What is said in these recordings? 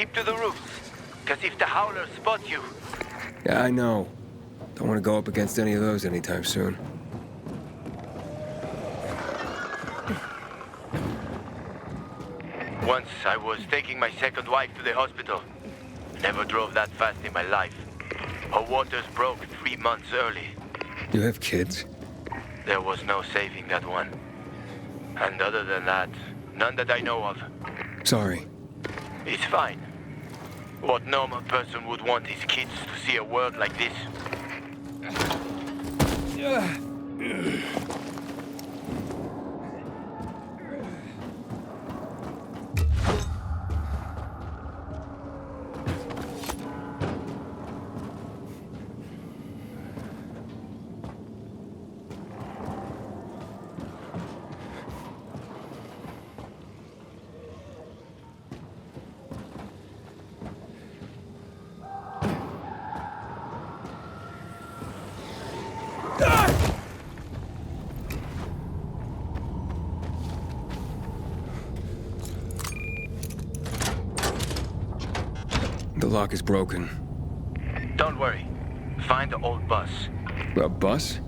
Keep to the roofs, because if the howlers spot you... Yeah, I know. Don't want to go up against any of those anytime soon. Once I was taking my second wife to the hospital. Never drove that fast in my life. Her waters broke 3 months early. You have kids? There was no saving that one. And other than that, none that I know of. Sorry. It's fine. What normal person would want his kids to see a world like this? The lock is broken. Don't worry. Find the old bus. A bus?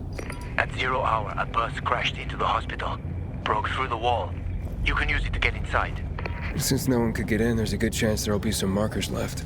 At 0 hour, a bus crashed into the hospital. Broke through the wall. You can use it to get inside. Since no one could get in, there's a good chance there'll be some markers left.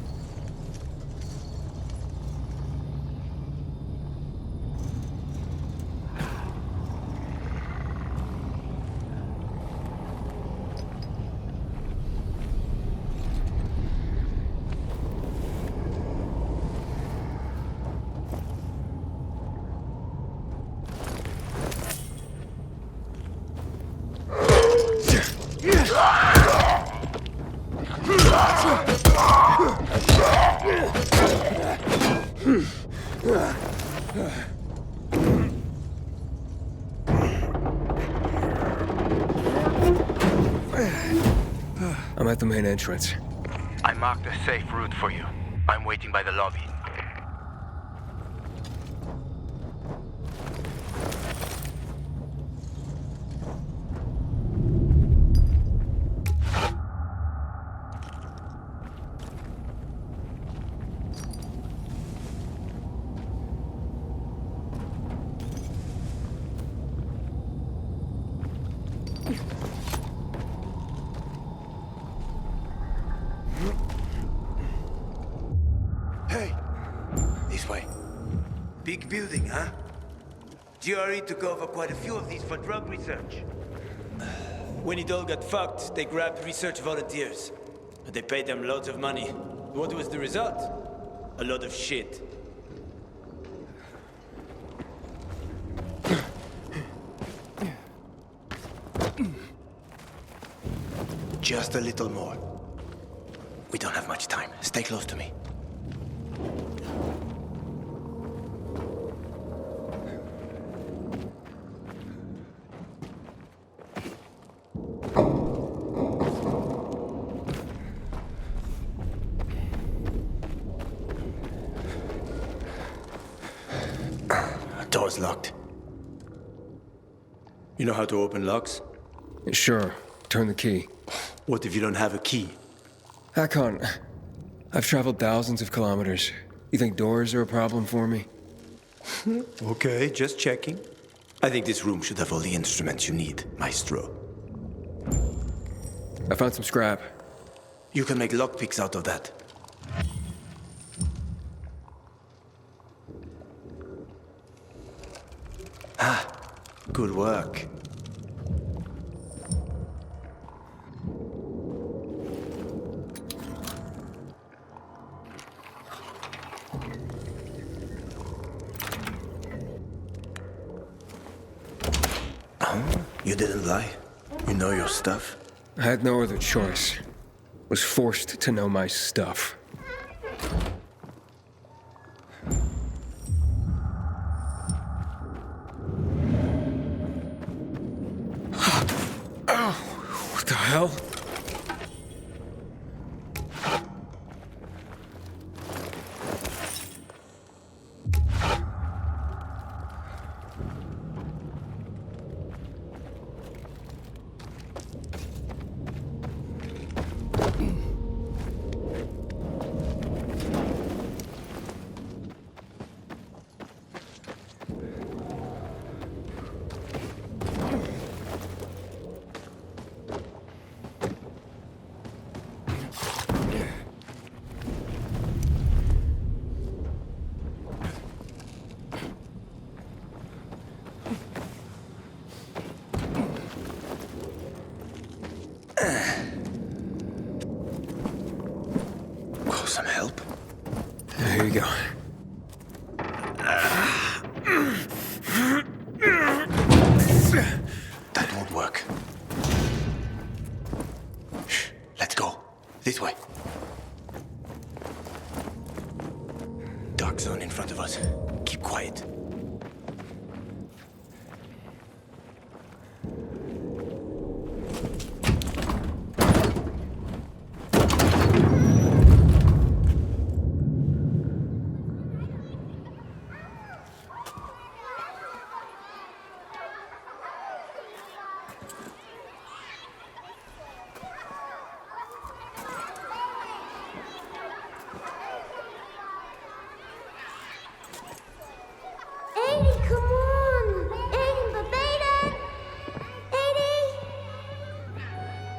I'm at the main entrance. I marked a safe route for you. I'm waiting by the lobby. Hey, this way. Big building, huh? GRE took over quite a few of these for drug research. When it all got fucked, they grabbed research volunteers. They paid them loads of money. What was the result? A lot of shit. Just a little more. We don't have much time. Stay close to me. Door's locked. You know how to open locks? Sure. Turn the key. What if you don't have a key? I can't. I've traveled thousands of kilometers. You think doors are a problem for me? Okay, just checking. I think this room should have all the instruments you need, Maestro. I found some scrap. You can make lockpicks out of that. Ah, good work. You didn't lie. You know your stuff. I had no other choice. Was forced to know my stuff. Oh, what the hell? help? Here you go. That won't work. Shh, let's go. This way. Dark zone in front of us. Keep quiet.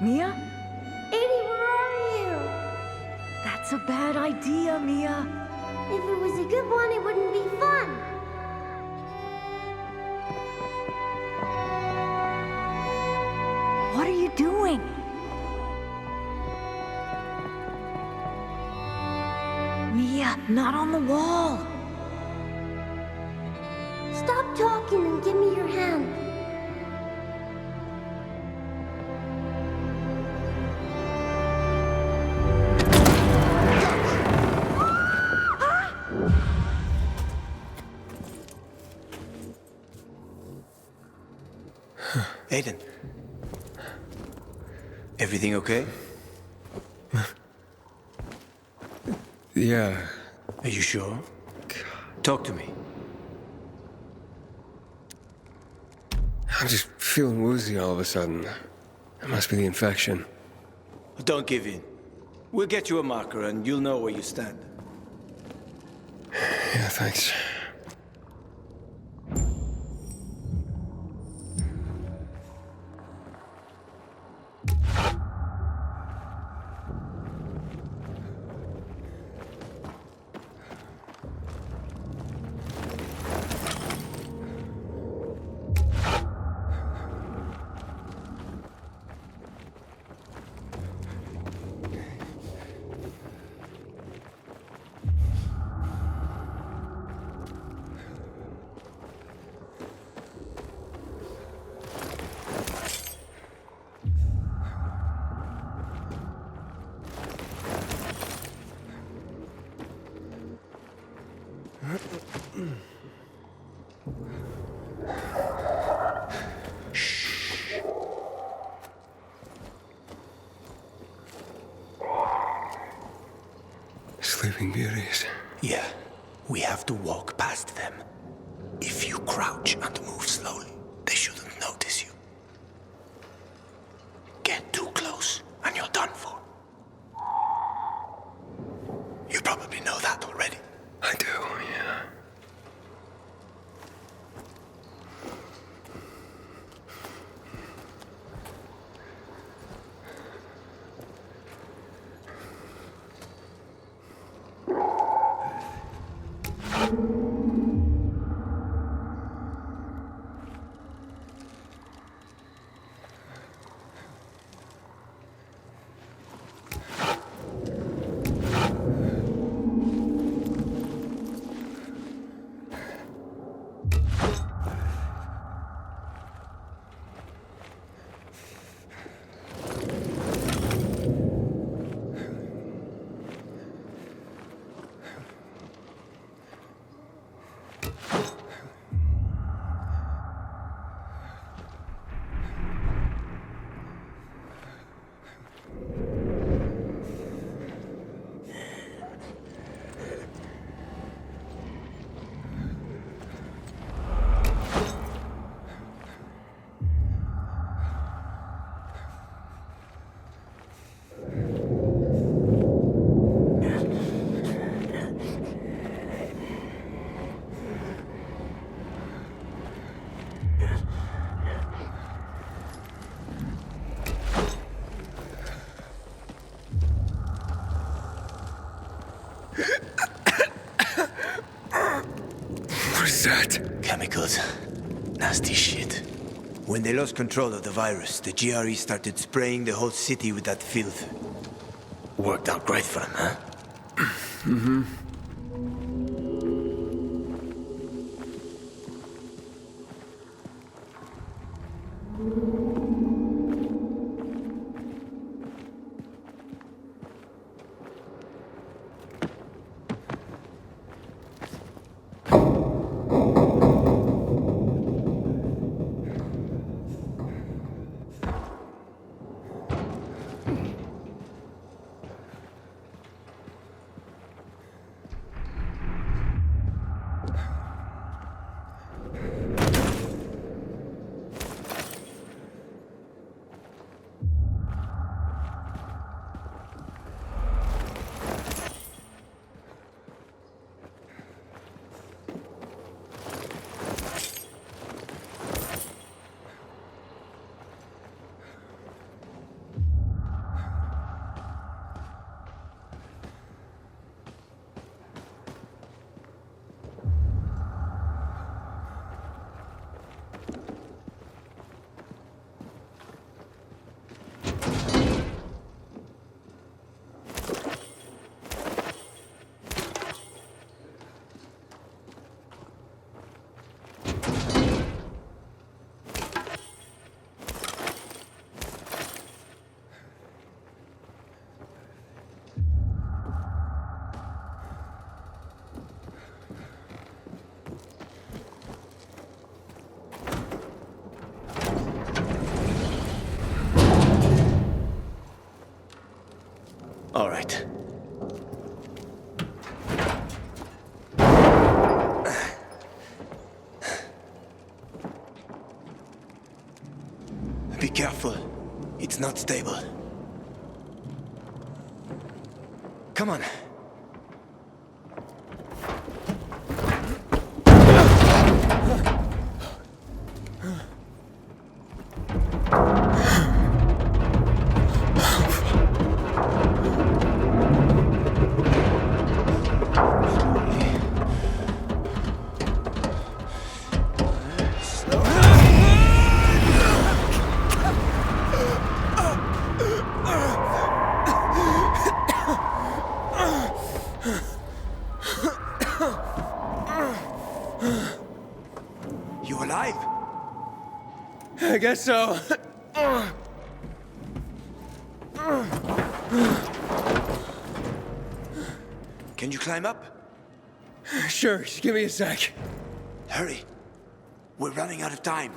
Mia? 80, where are you? That's a bad idea, Mia. If it was a good one, it wouldn't be fun. What are you doing? Mia, not on the wall. Stop talking and give me your hand. Aiden. Everything okay? Yeah. Are you sure? Talk to me. I'm just feeling woozy all of a sudden. It must be the infection. Don't give in. We'll get you a marker and you'll know where you stand. Yeah, thanks. Sleeping Beauties. Yeah, we have to walk past them. If you crouch and move slowly, they shouldn't notice you. Get too close and you're done for. You probably know that already. I do, yeah. What is that? Chemicals. Nasty shit. When they lost control of the virus, the GRE started spraying the whole city with that filth. Worked out great for them, huh? All right. Be careful. It's not stable. Come on. You alive? I guess so. Can you climb up? Sure, just give me a sec. Hurry. We're running out of time.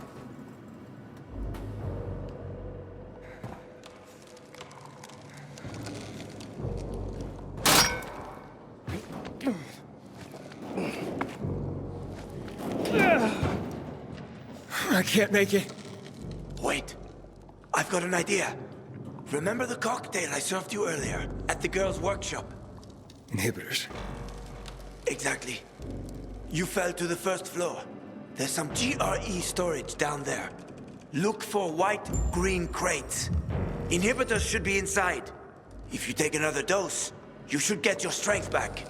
I can't make it. Wait. I've got an idea. Remember the cocktail I served you earlier at the girls' workshop? Inhibitors. Exactly. You fell to the first floor. There's some GRE storage down there. Look for white, green crates. Inhibitors should be inside. If you take another dose, you should get your strength back.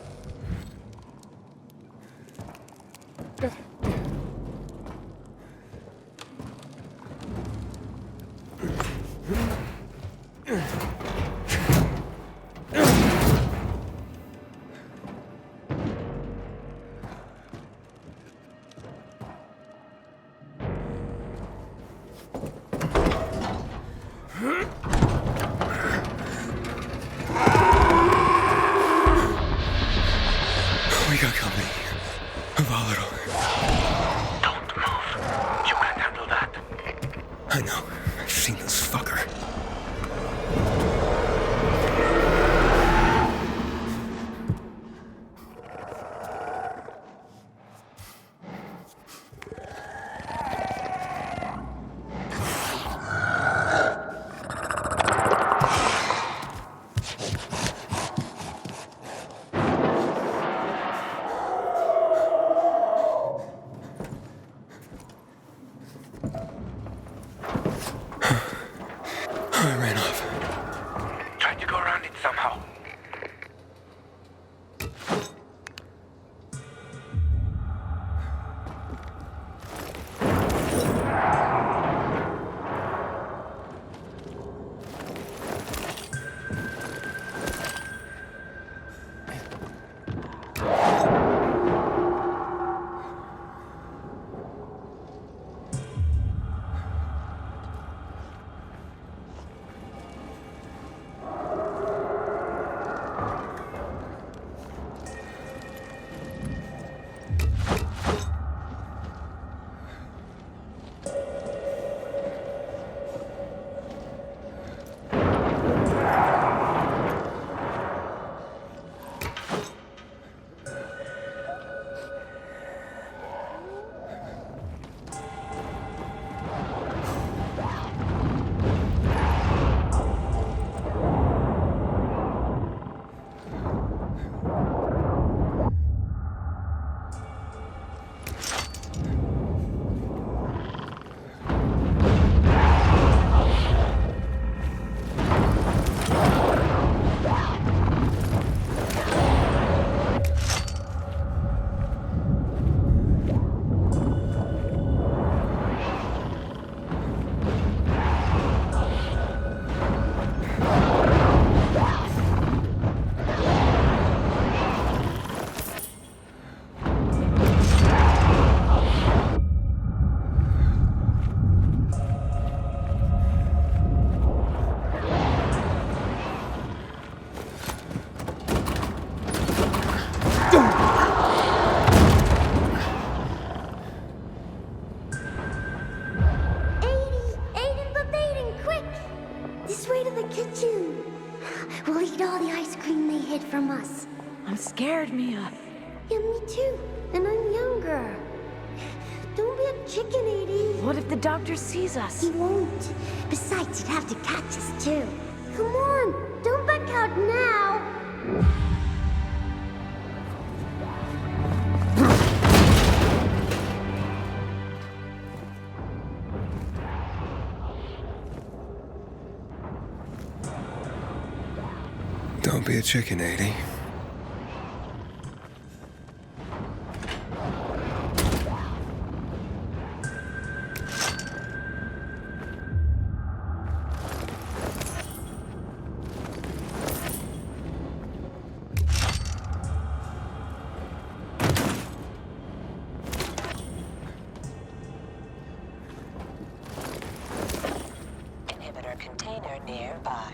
We got company. Volatile. Don't move. You can handle that. I know. I've seen this fucker. I ran off. Try to go around it somehow. hid from us. I'm scared, Mia. Yeah, me too. And I'm younger. Don't be a chicken, Edie. What if the doctor sees us? He won't. Besides, he'd have to catch us too. Come on, don't back out now. Don't be a chicken, 80. Inhibitor container nearby.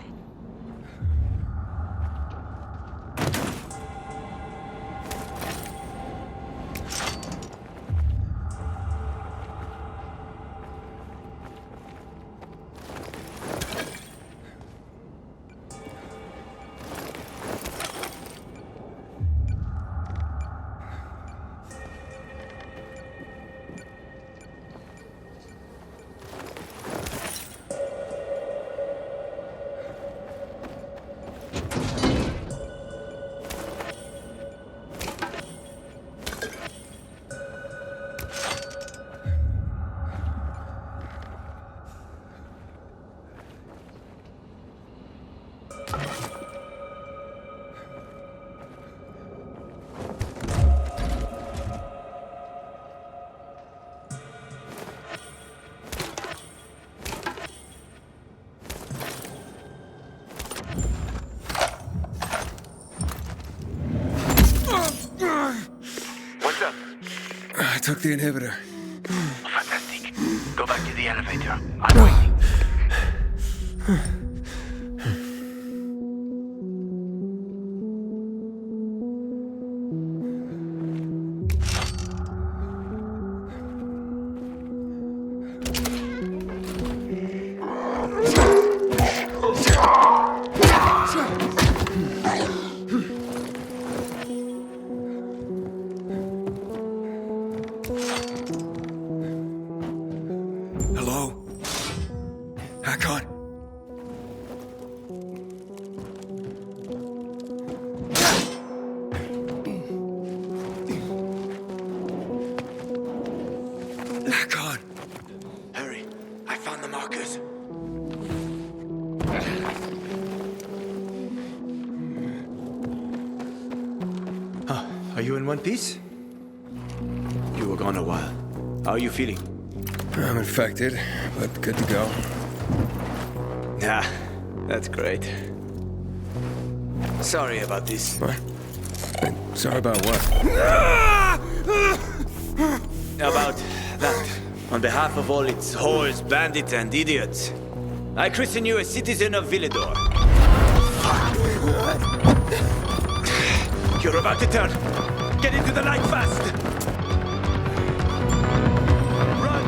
What's up? I took the inhibitor. Fantastic. Go back to the elevator. I'm waiting. Hello? Hakon? Hakon! Hurry, I found the markers. Are you in one piece? You were gone a while. How are you feeling? I'm infected, but good to go. Yeah, that's great. Sorry about this. What? Sorry about what? About that. On behalf of all its whores, bandits, and idiots, I christen you a citizen of Villador. You're about to turn. Get into the light fast. Run.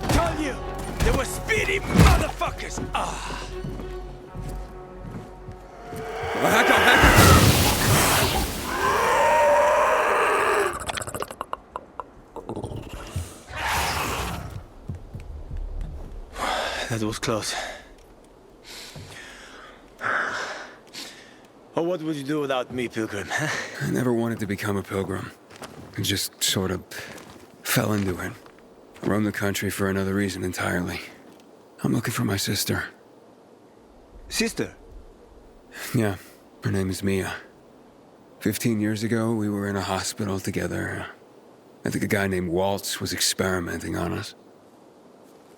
Tell you, they were speedy motherfuckers. That was close. Oh, what would you do without me, Pilgrim? I never wanted to become a pilgrim. I just sort of fell into it. I roamed the country for another reason entirely. I'm looking for my sister. Sister? Yeah, her name is Mia. 15 years ago, we were in a hospital together. I think a guy named Waltz was experimenting on us.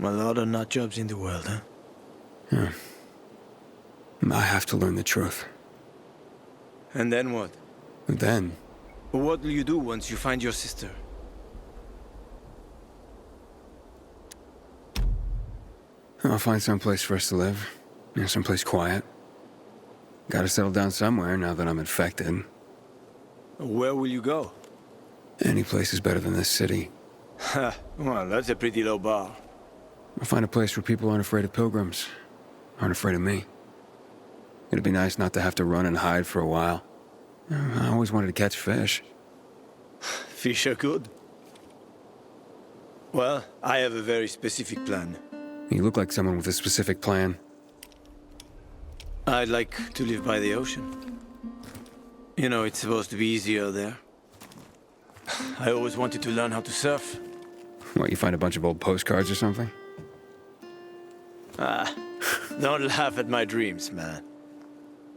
A lot of nut jobs in the world, huh? Yeah. I have to learn the truth. And then what? And then, What will you do once you find your sister? I'll find some place for us to live. Someplace quiet. Gotta settle down somewhere now that I'm infected. Where will you go? Any place is better than this city. Ha, well, that's a pretty low bar. I'll find a place where people aren't afraid of pilgrims. Aren't afraid of me. It'd be nice not to have to run and hide for a while. I always wanted to catch fish. Fish are good. Well, I have a very specific plan. You look like someone with a specific plan. I'd like to live by the ocean. You know, it's supposed to be easier there. I always wanted to learn how to surf. What, you find a bunch of old postcards or something? Don't laugh at my dreams, man.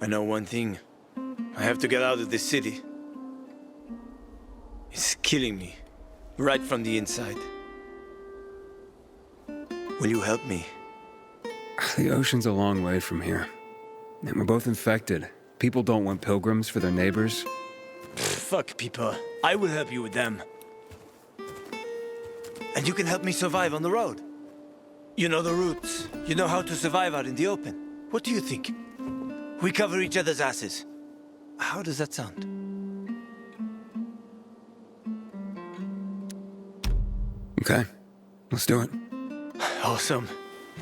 I know one thing. I have to get out of this city. It's killing me, right from the inside. Will you help me? The ocean's a long way from here. And we're both infected. People don't want pilgrims for their neighbors. Fuck people. I will help you with them. And you can help me survive on the road. You know the routes. You know how to survive out in the open. What do you think? We cover each other's asses. How does that sound? Okay, let's do it. Awesome.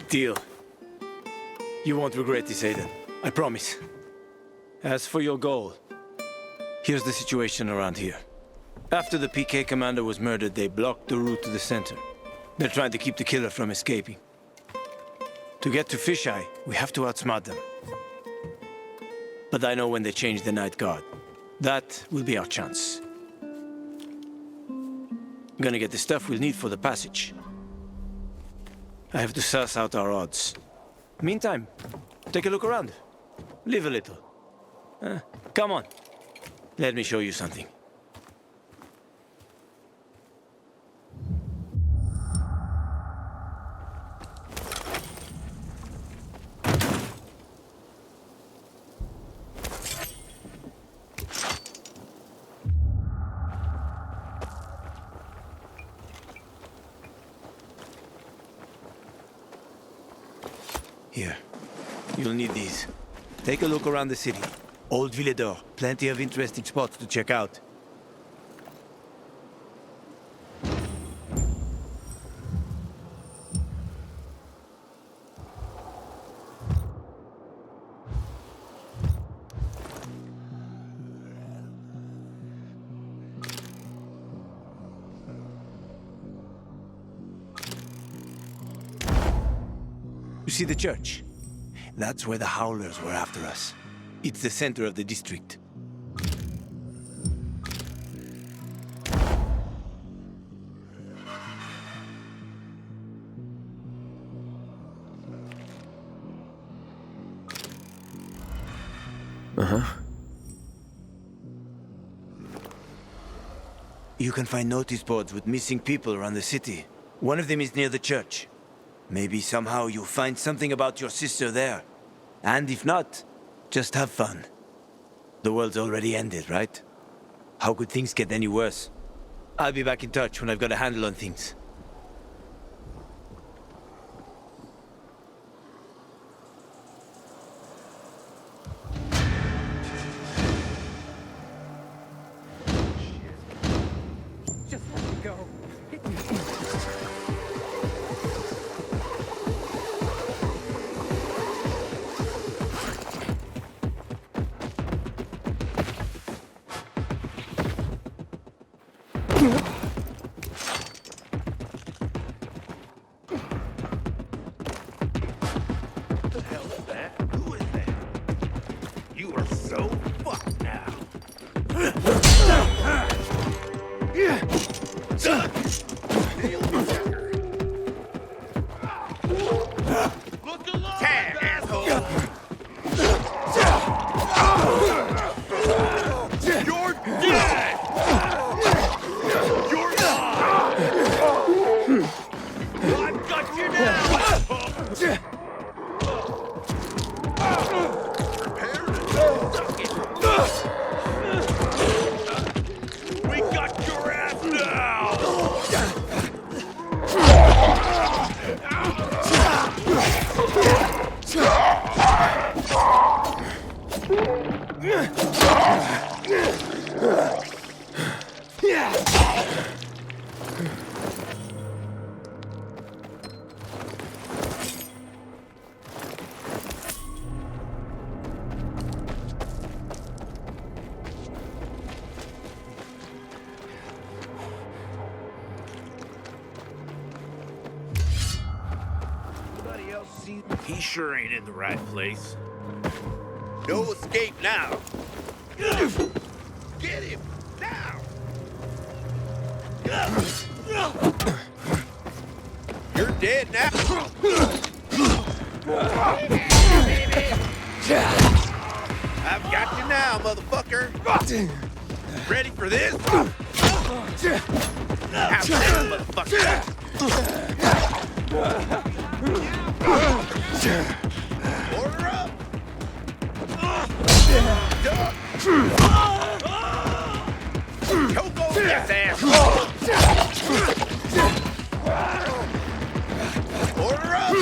Deal. You won't regret this, Aiden. I promise. As for your goal, here's the situation around here. After the PK commander was murdered, they blocked the route to the center. They're trying to keep the killer from escaping. To get to Fisheye, we have to outsmart them. But I know when they change the night guard. That will be our chance. I'm gonna get the stuff we'll need for the passage. I have to suss out our odds. Meantime, take a look around. Live a little. Come on. Let me show you something. Here. You'll need these. Take a look around the city. Old Villador. Plenty of interesting spots to check out. You see the church? That's where the Howlers were after us. It's the center of the district. You can find notice boards with missing people around the city. One of them is near the church. Maybe somehow you'll find something about your sister there. And if not, just have fun. The world's already ended, right? How could things get any worse? I'll be back in touch when I've got a handle on things. Just let me go. You're He sure ain't in the right place. No escape now. Get him now. You're dead now. I've got you now, motherfucker. Ready for this? Have this, motherfucker. Order up. Choke over this ass. Order up.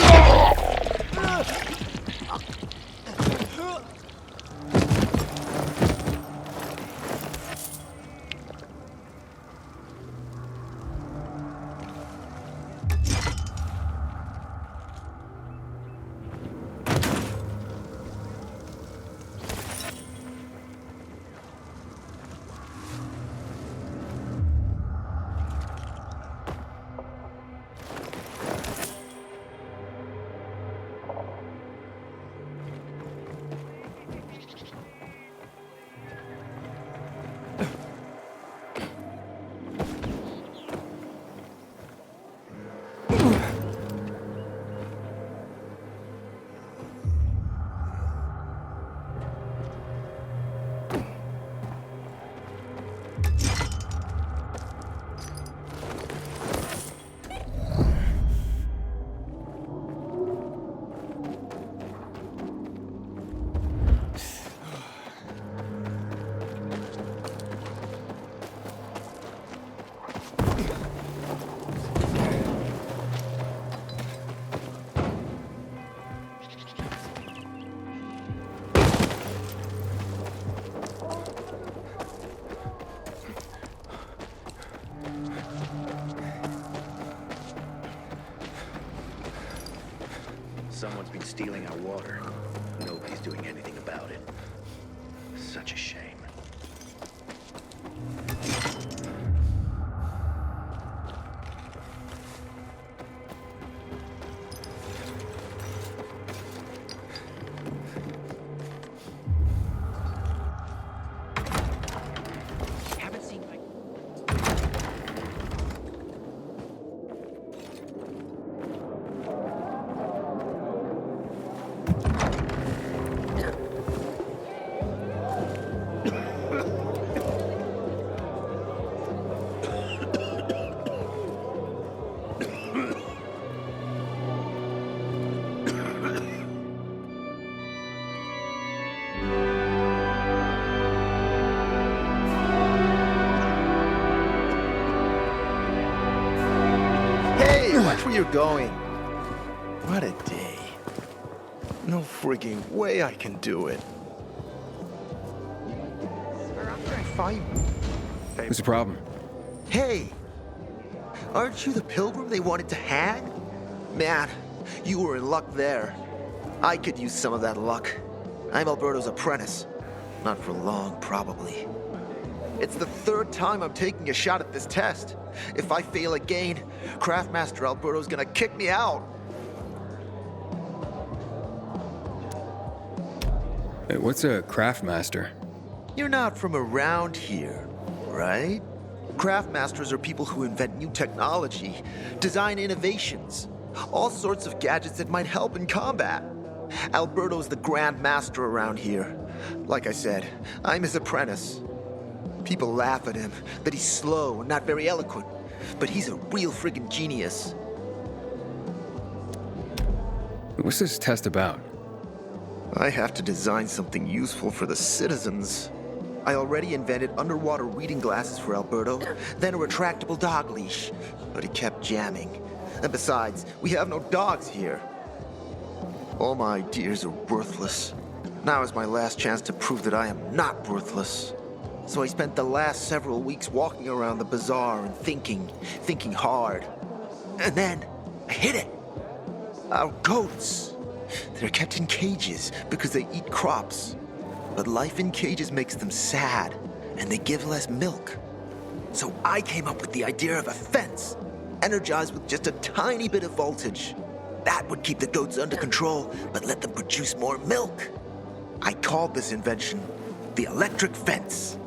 Someone's been stealing our water. Nobody's doing anything about it. Such a shame. Haven't seen my... Watch where you're going. What a day. No frigging way I can do it. After I find... What's the problem? Hey! Aren't you the pilgrim they wanted to hang? Man, you were in luck there. I could use some of that luck. I'm Alberto's apprentice. Not for long, probably. It's the third time I'm taking a shot at this test. If I fail again, Craftmaster Alberto's gonna kick me out. Hey, what's a craftmaster? You're not from around here, right? Craftmasters are people who invent new technology, design innovations, all sorts of gadgets that might help in combat. Alberto's the Grand Master around here. Like I said, I'm his apprentice. People laugh at him, that he's slow and not very eloquent, but he's a real friggin' genius. What's this test about? I have to design something useful for the citizens. I already invented underwater reading glasses for Alberto, then a retractable dog leash, but he kept jamming. And besides, we have no dogs here. All my ideas are worthless. Now is my last chance to prove that I am not worthless. So I spent the last several weeks walking around the bazaar and thinking hard. And then I hit it. Our goats. They're kept in cages because they eat crops. But life in cages makes them sad, and they give less milk. So I came up with the idea of a fence, energized with just a tiny bit of voltage. That would keep the goats under control, but let them produce more milk. I called this invention the electric fence.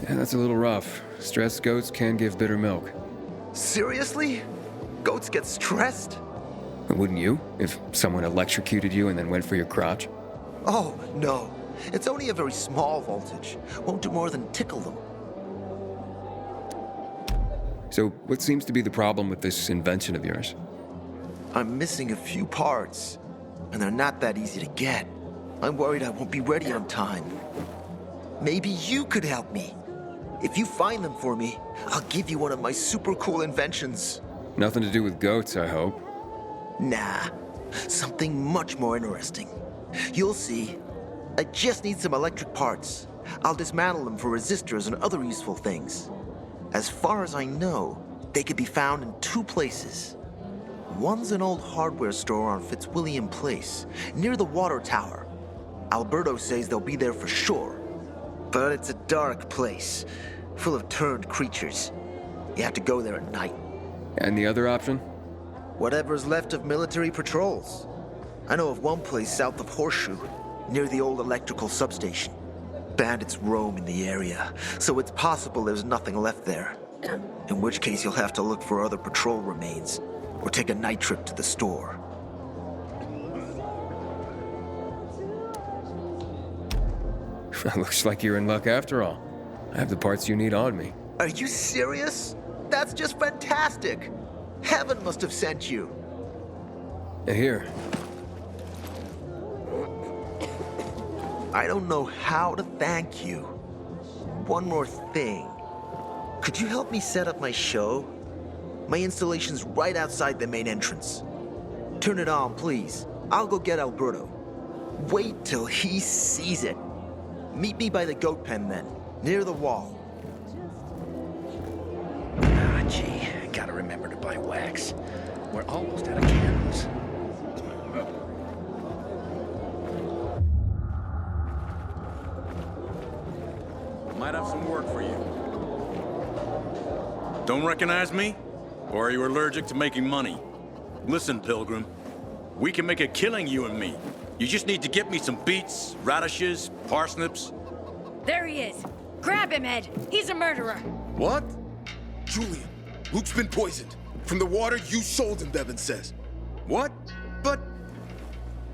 Yeah, that's a little rough. Stressed goats can give bitter milk. Seriously? Goats get stressed? Wouldn't you, if someone electrocuted you and then went for your crotch? Oh, no. It's only a very small voltage. Won't do more than tickle them. So, what seems to be the problem with this invention of yours? I'm missing a few parts, and they're not that easy to get. I'm worried I won't be ready on time. Maybe you could help me. If you find them for me, I'll give you one of my super cool inventions. Nothing to do with goats, I hope. Nah, something much more interesting. You'll see. I just need some electric parts. I'll dismantle them for resistors and other useful things. As far as I know, they could be found in two places. One's an old hardware store on Fitzwilliam Place, near the water tower. Alberto says they'll be there for sure. But it's a dark place, full of turned creatures. You have to go there at night. And the other option? Whatever's left of military patrols. I know of one place south of Horseshoe, near the old electrical substation. Bandits roam in the area, so it's possible there's nothing left there. In which case you'll have to look for other patrol remains, or take a night trip to the store. Looks like you're in luck after all. I have the parts you need on me. Are you serious? That's just fantastic! Heaven must have sent you. Here. I don't know how to thank you. One more thing. Could you help me set up my show? My installation's right outside the main entrance. Turn it on, please. I'll go get Alberto. Wait till he sees it. Meet me by the goat pen then, near the wall. Ah, gee, gotta remember to buy wax. We're almost out of candles. Might have some work for you. Don't recognize me? Or are you allergic to making money? Listen, Pilgrim. We can make a killing, you and me. You just need to get me some beets, radishes, parsnips. There he is. Grab him, Ed. He's a murderer. What? Julian, Luke's been poisoned. From the water you sold him, Bevan says. What? But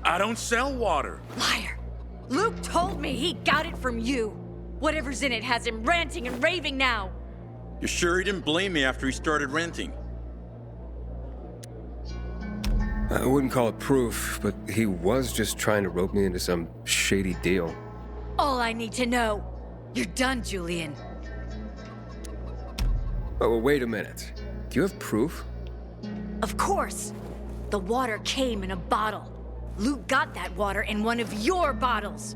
I don't sell water. Liar. Luke told me he got it from you. Whatever's in it has him ranting and raving now. You sure he didn't blame me after he started ranting? I wouldn't call it proof, but he was just trying to rope me into some shady deal. All I need to know. You're done, Julian. Oh, well, wait a minute. Do you have proof? Of course. The water came in a bottle. Luke got that water in one of your bottles.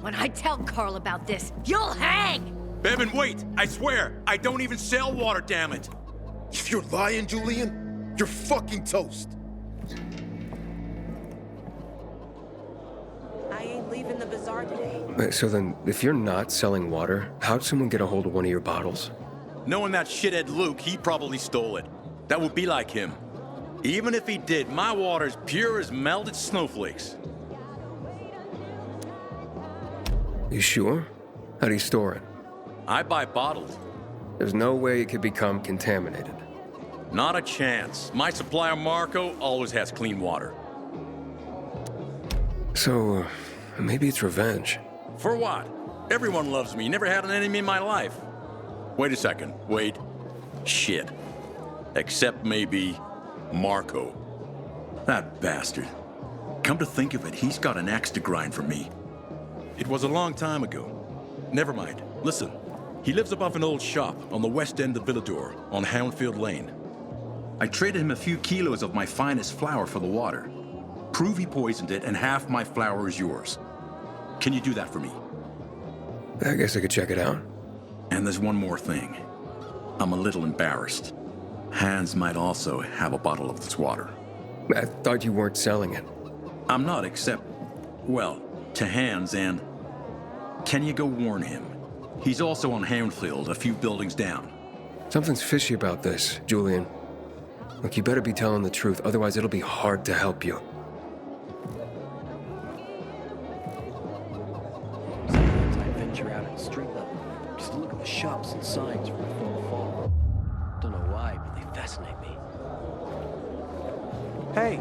When I tell Carl about this, you'll hang! Bevan, wait! I swear, I don't even sell water, damn it! If you're lying, Julian, you're fucking toast. I ain't leaving the bazaar today. So then, if you're not selling water, how'd someone get a hold of one of your bottles? Knowing that shithead Luke, he probably stole it. That would be like him. Even if he did, my water's pure as melted snowflakes. You sure? How do you store it? I buy bottled. There's no way it could become contaminated. Not a chance. My supplier, Marco, always has clean water. So, maybe it's revenge. For what? Everyone loves me. Never had an enemy in my life. Wait a second. Wait. Shit. Except maybe Marco. That bastard. Come to think of it, he's got an axe to grind for me. It was a long time ago. Never mind. Listen. He lives above an old shop on the west end of Villador, on Houndfield Lane. I traded him a few kilos of my finest flour for the water. Prove he poisoned it, and half my flour is yours. Can you do that for me? I guess I could check it out. And there's one more thing. I'm a little embarrassed. Hans might also have a bottle of this water. I thought you weren't selling it. I'm not, except, well, to Hans, and can you go warn him? He's also on Hamfield, a few buildings down. Something's fishy about this, Julian. Look, you better be telling the truth, otherwise it'll be hard to help you. Sometimes I venture out at street level, just to look at the shops and signs from the fall. Don't know why, but they fascinate me. Hey,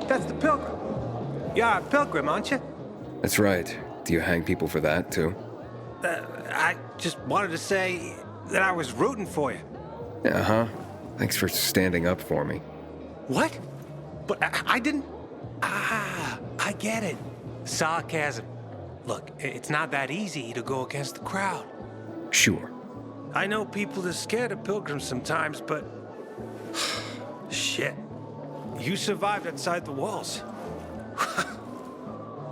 that's the Pilgrim. You're a Pilgrim, aren't you? That's right. Do you hang people for that, too? I just wanted to say that I was rooting for you. Uh-huh. Thanks for standing up for me. What? But I didn't... Ah, I get it. Sarcasm. Look, it's not that easy to go against the crowd. Sure. I know people are scared of pilgrims sometimes, but... Shit. You survived outside the walls.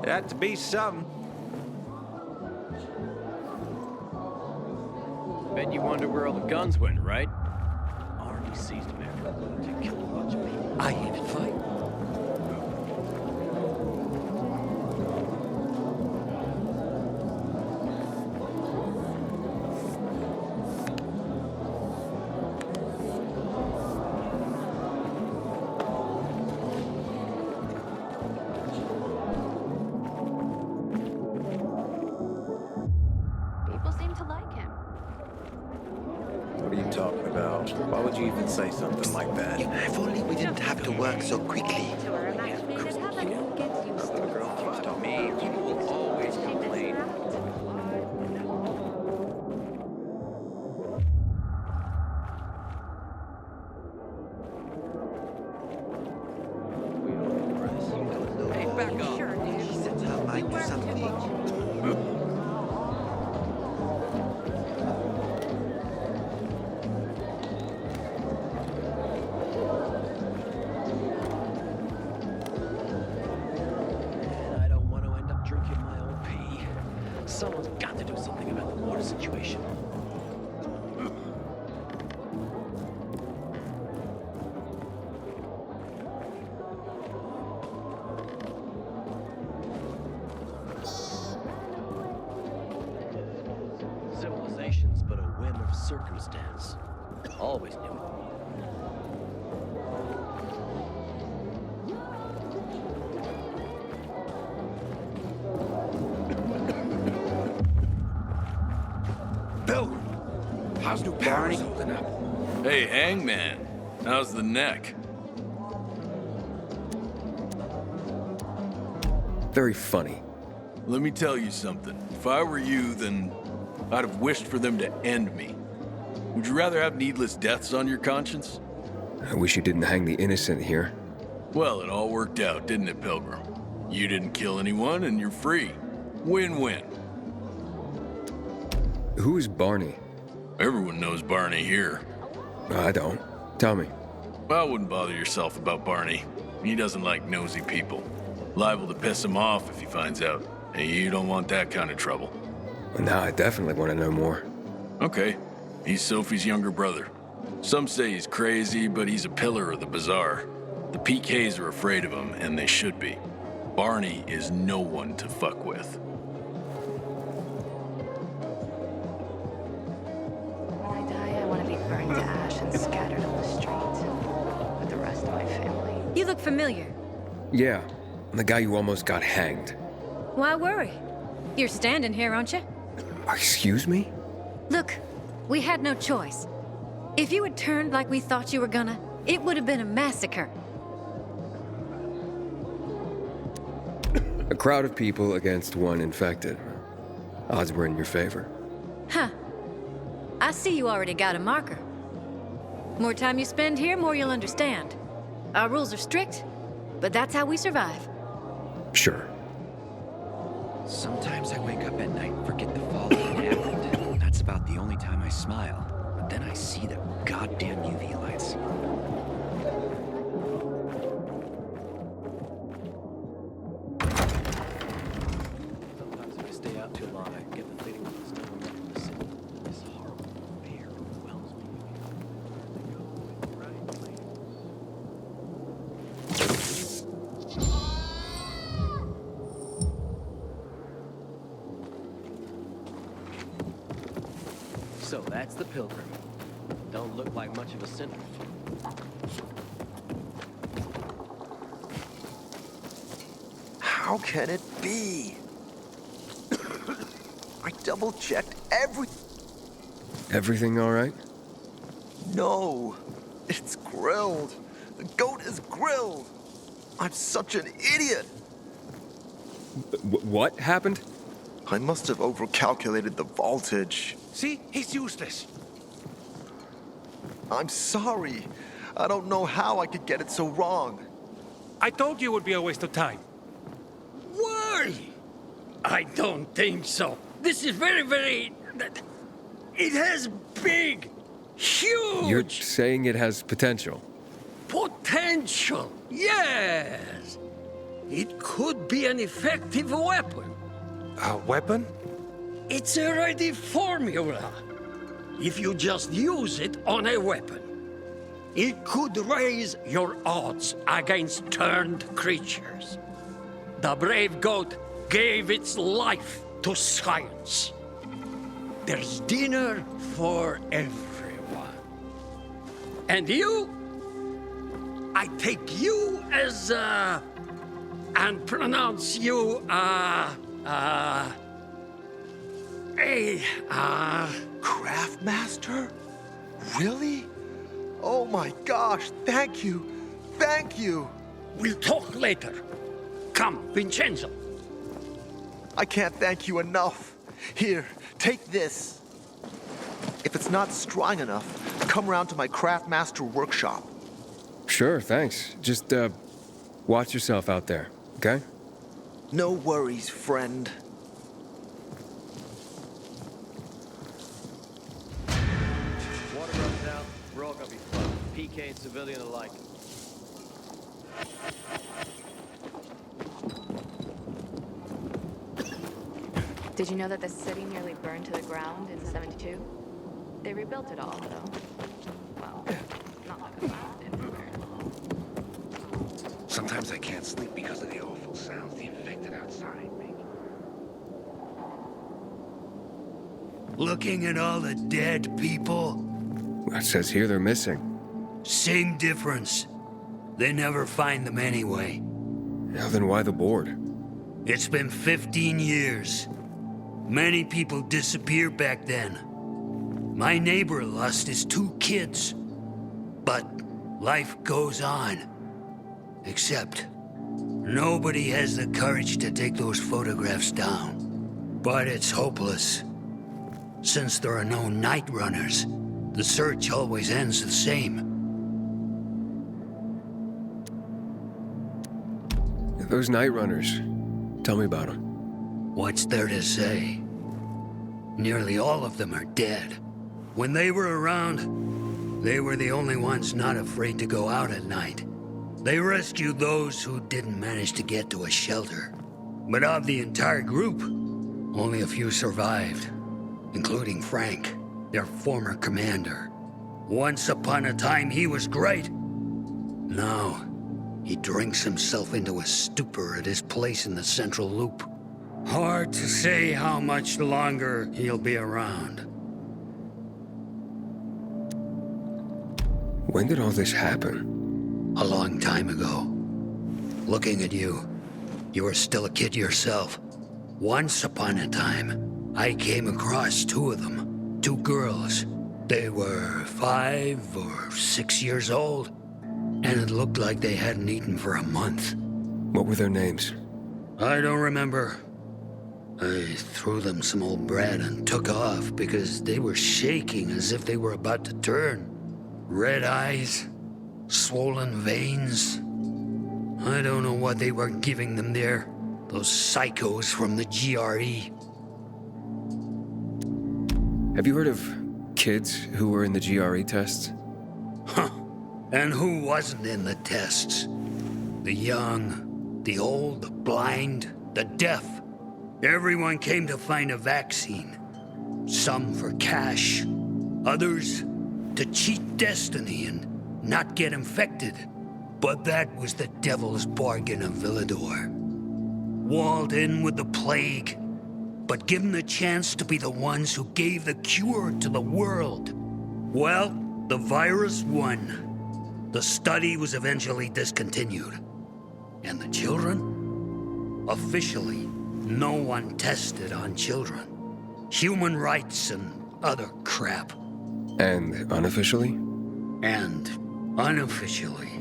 It had to be something. Bet you wonder where all the guns went, right? Army seized America to kill a bunch of people. I hated fight. People seem to like him. What are you talking about? Why would you even say something like that? If only we didn't have to work so quickly. Hey, back up. She sets her mind to something. I don't want to end up drinking my own pee. Someone's got to do something about the water situation. Civilization's but a whim of circumstance. Always knew it. Pilgrim, how's New Paris holding up? Hey, Hangman. How's the neck? Very funny. Let me tell you something. If I were you, then I'd have wished for them to end me. Would you rather have needless deaths on your conscience? I wish you didn't hang the innocent here. Well, it all worked out, didn't it, Pilgrim? You didn't kill anyone, and you're free. Win-win. Who is Barney? Everyone knows Barney here. I don't. Tell me. I wouldn't bother yourself about Barney. He doesn't like nosy people. Liable to piss him off if he finds out. And you don't want that kind of trouble. Well, now I definitely want to know more. Okay. He's Sophie's younger brother. Some say he's crazy, but he's a pillar of the Bazaar. The PKs are afraid of him, and they should be. Barney is no one to fuck with. When I die, I want to be burned to ash and scattered on the street with the rest of my family. You look familiar. Yeah, I'm the guy who almost got hanged. Why worry? You're standing here, aren't you? Excuse me? Look, we had no choice. If you had turned like we thought you were gonna, it would have been a massacre. A crowd of people against one infected. Odds were in your favor. Huh. I see you already got a marker. More time you spend here, more you'll understand. Our rules are strict, but that's how we survive. Sure. Sometimes I wake up at night and forget the fallout happened. That's about the only time I smile. But then I see the goddamn UV lights. till I get the feeling that there's no one left in the city. This horrible fear overwhelms me. So that's the Pilgrim. Don't look like much of a sinner. How can it be? I double-checked Everything all right? No, it's grilled. The goat is grilled. I'm such an idiot. What happened? I must have overcalculated the voltage. See? He's useless. I'm sorry. I don't know how I could get it so wrong. I told you it would be a waste of time. Why? I don't think so. This is very... It has big, huge... You're saying it has potential? Potential, yes. It could be an effective weapon. A weapon? It's a ready formula. If you just use it on a weapon, it could raise your odds against turned creatures. The brave goat gave its life to science. There's dinner for everyone. And you? I take you as, and pronounce you, Craftmaster? Really? Oh my gosh, thank you. Thank you. We'll talk later. Come, Vincenzo. I can't thank you enough. Here, take this. If it's not strong enough, come around to my Craftmaster workshop. Sure, thanks. Just, watch yourself out there, okay? No worries, friend. Water runs out, we're all gonna be fucked. PK and civilian alike. Did you know that the city nearly burned to the ground in '72? They rebuilt it all, though. Well, not like a mountain for very long. Sometimes I can't sleep because of the awful sounds the infected outside make. Looking at all the dead people? It says here they're missing. Same difference. They never find them anyway. Now then why the board? It's been 15 years. Many people disappeared back then. My neighbor lost his 2 kids. But life goes on. Except, nobody has the courage to take those photographs down. But it's hopeless. Since there are no night runners, the search always ends the same. Those night runners. Tell me about them. What's there to say? Nearly all of them are dead. When they were around, they were the only ones not afraid to go out at night. They rescued those who didn't manage to get to a shelter. But of the entire group, only a few survived, including Frank, their former commander. Once upon a time, he was great. Now, he drinks himself into a stupor at his place in the Central Loop. Hard to say how much longer he'll be around. When did all this happen? A long time ago. Looking at you, you were still a kid yourself. Once upon a time, I came across 2 of them. 2 girls. They were 5 or 6 years old, and it looked like they hadn't eaten for a month. What were their names? I don't remember. I threw them some old bread and took off because they were shaking as if they were about to turn. Red eyes, swollen veins. I don't know what they were giving them there. Those psychos from the GRE. Have you heard of kids who were in the GRE tests? Huh. And who wasn't in the tests? The young, the old, the blind, the deaf. Everyone came to find a vaccine. Some for cash, others to cheat destiny and not get infected. But that was the devil's bargain of Villador. Walled in with the plague, but given the chance to be the ones who gave the cure to the world. Well, the virus won. The study was eventually discontinued. And the children? Officially, no one tested on children. Human rights and other crap. And unofficially? And unofficially.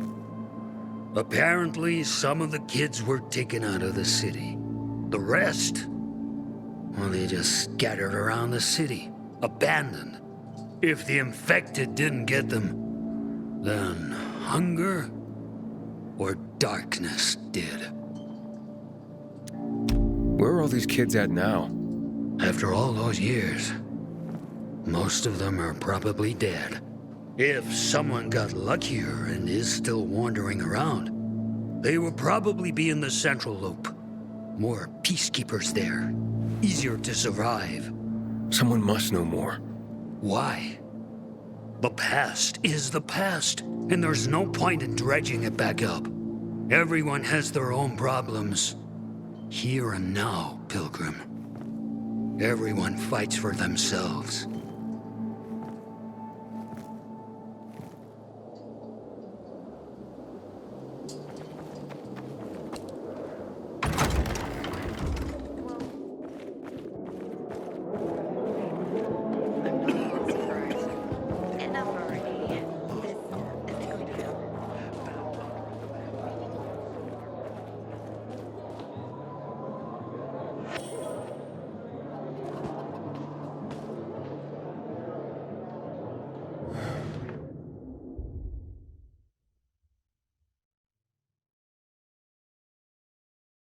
Apparently, some of the kids were taken out of the city. The rest, well, they just scattered around the city, abandoned. If the infected didn't get them, then hunger or darkness did. Where are all these kids at now? After all those years, most of them are probably dead. If someone got luckier and is still wandering around, they will probably be in the Central Loop. More peacekeepers there. Easier to survive. Someone must know more. Why? The past is the past, and there's no point in dredging it back up. Everyone has their own problems. Here and now, Pilgrim. Everyone fights for themselves.